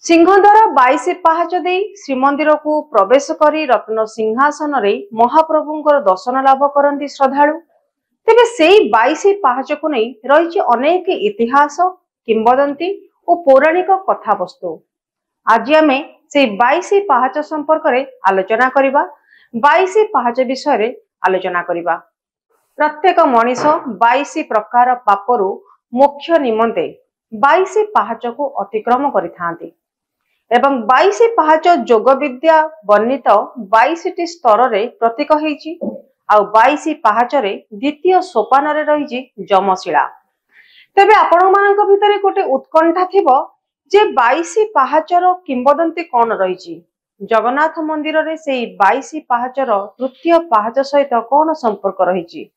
सिंहद्वार 22 पाहाच दे श्रीमंदिर को प्रवेश करी रत्न सिंहासन रे महाप्रभुंकर दर्शन लाभ करती श्रद्धालु। तेबे सेई 22 पाहाच को नहीं रही अनेक इतिहास किंवदंती और पौराणिक कथा वस्तु। आज आमे से 22 पाहाच संपर्क रे आलोचना करिबा। 22 पाहाच विषय रे आलोचना करिबा। प्रत्येक मनीष 22 प्रकार पापरु मोक्ष निमंते 22 पाहाच को अतिक्रम करिथांती एवं 22 पाहाच जोग विद्या वर्णित 22 स्तर रे प्रतीक हेछि। आ 22 पाहाच रे द्वितीय सोपान रे रहिछि जमशिला। तेबे आपण मानक भितरे गोटे उत्कंठा थिबो जे 22 पाहाचर किंवदंती कोन रहिछि। जगन्नाथ मंदिर रे सेई 22 पाहाचर तृतीय पाहाच सहित कोन संपर्क रहिछि।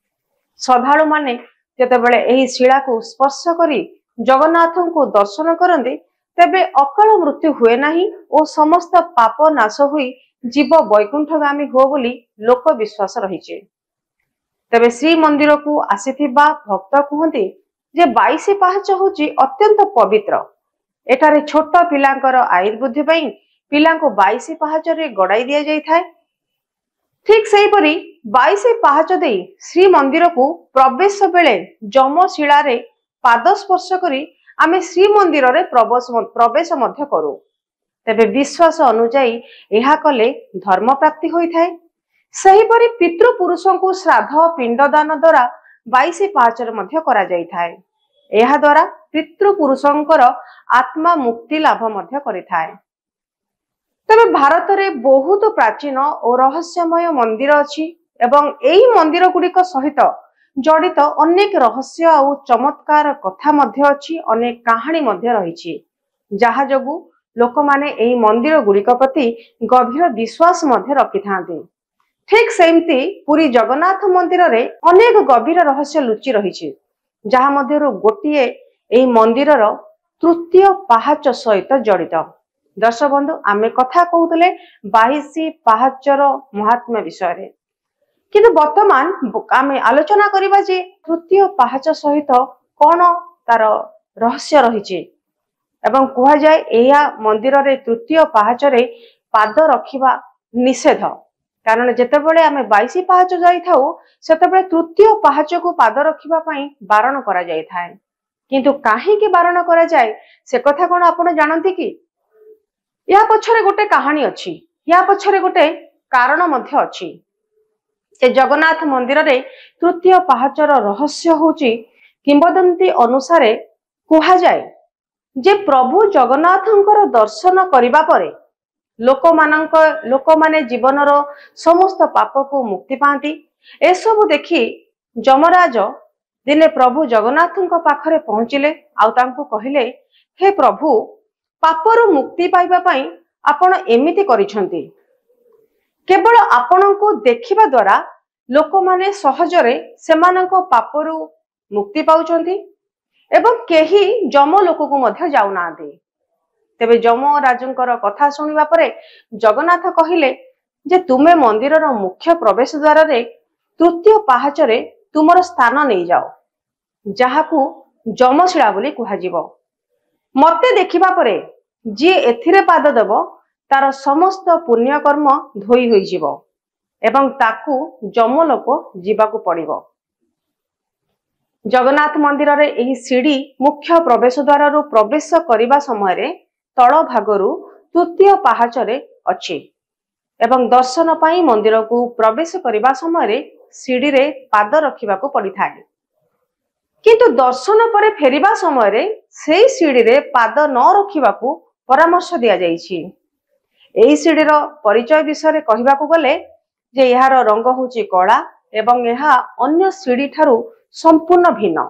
श्रद्धालु माने जेतेबेले एही शिला को स्पर्श करी जगन्नाथ को दर्शन करंती तेबे अकाल मृत्यु हुए नहीं और समस्त पाप नाश हुई जीव वैकुंठगामी हो बोली लोक विश्वास रही। तेबे श्री मंदिर को आसीथिबा भक्त कहते जे 22 पाहाच होची अत्यंत पवित्र। एठारे छोट पिलांकर आयुर्बुद्धि पई पिला को 22 पाहाच रे गड़ाई दिया जाय थाए। ठीक सही परी 22 पाहाच दे श्री मंदिर को प्रवेश बेले जमशिला रे पाद स्पर्श करी आमे श्री मंदिर रे प्रवेश मध्य करू। तेबे विश्वास अनुजाई एहा कले धर्म प्राप्ति होई थाए। सही परी पितृ पुरुषों को श्राद्ध पिंडदान द्वारा 22 पाहाच रे मध्य करा जाई थाए। एहा द्वारा पितृ पुरुषंकर आत्मा मुक्ति लाभ मध्य करि थाए। तेबे भारत रे बहुत प्राचीन और रहस्यमय मंदिर अछि एवं एही मंदिर गुड़िक सहित जड़ित अनेक रहस्य और चमत्कार कथा मध्य अछि। अनेक कहानी मध्य रही जहा जगु लोक माने एही मंदिर गुड़िक प्रति गभीर विश्वास मध्य रखि थांती। ठीक सेमती पुरी जगन्नाथ मंदिर रे अनेक गभीर रहस्य लुचि रही जहा मध्यरु गोटिए एही मंदिर रो तृतीय पाहाच सहित जड़ित। दर्शक बंधु आमे कथा कहूतले 22 पाहाचर महात्म्य विषय रे, किंतु वर्तमान आमे आलोचना करिबा जे तृतीय पाहाच सहित कोन तार रहस्य रहिछि एवं कुहा जाय एया मंदिर रे तृतीय पाहाच रे पाद रखिबा निषेध। कारण जेतेबेले आमे 22 पाहाच जाई थाउ सेतेबेले तृतीय पाहाच को पाद रखिबा पई बारण करा जाय थाए। किंतु काहे के बारण करा जाय से कथा कोन आपण जानନ୍ତି कि? या पछरे गोटे कहानी अछि, या पछरे गोटे कारण मध्य अछि। से जगन्नाथ मंदिर रे तृतीय पाहाचर रहस्य होची किंवदंती अनुसार कुहा जाए जे प्रभु जगन्नाथंकर दर्शन करिबा परे लोक माने जीवनर समस्त पाप को मुक्ति पाती। ए सब देखि जमराज दिने प्रभु जगन्नाथंक पाखरे पहुंचिले आउ तांको कहिले, हे प्रभु पापरु मुक्ति पाइबा पई आपण एमिति करिसंती। केवल आपण को देखिबा द्वारा लोक माने सहजरे सेमानक पापरु मुक्ति पाउचंती एवं केही जम लोक को मध्य जाउ नांती। तेबे जम राजंकर कथा सुनिबा परे जगन्नाथ कहिले जे तुमे मंदिरर मुख्य प्रवेश द्वार रे तृतीय पाहाच रे तुमर स्थान नै जाओ, जाहाकू जमशिला बोली कुहाजिबो। मते देखिबा परे जे एथिरे पाद देबो तार समस्त पुण्य कर्म धोई होई जिवो एवं ताकू जमलोक जीवाकू पड़िबो। जगन्नाथ मंदिर रे एही सीढ़ी मुख्य प्रवेश द्वार रु प्रवेश करिबा समय रे तळ भागरु तृतीय पाहाच रे अछि एवं दर्शन पाई मंदिर को प्रवेश करिबा समय रे सीढ़ी रे पाद रखिबाकू पड़ी थाए। किंतु दर्शन परे फेरिबा समय रे सेही सीढ़ी रे पाद न रखिबाकू परामर्श दिया जाइछि। एही सीढ़ी रो परिचय विषय रे कहिबाकू गले जे यार रंग होची कला एवं यह अन्य सीढ़ी ठारू संपूर्ण भिन्न।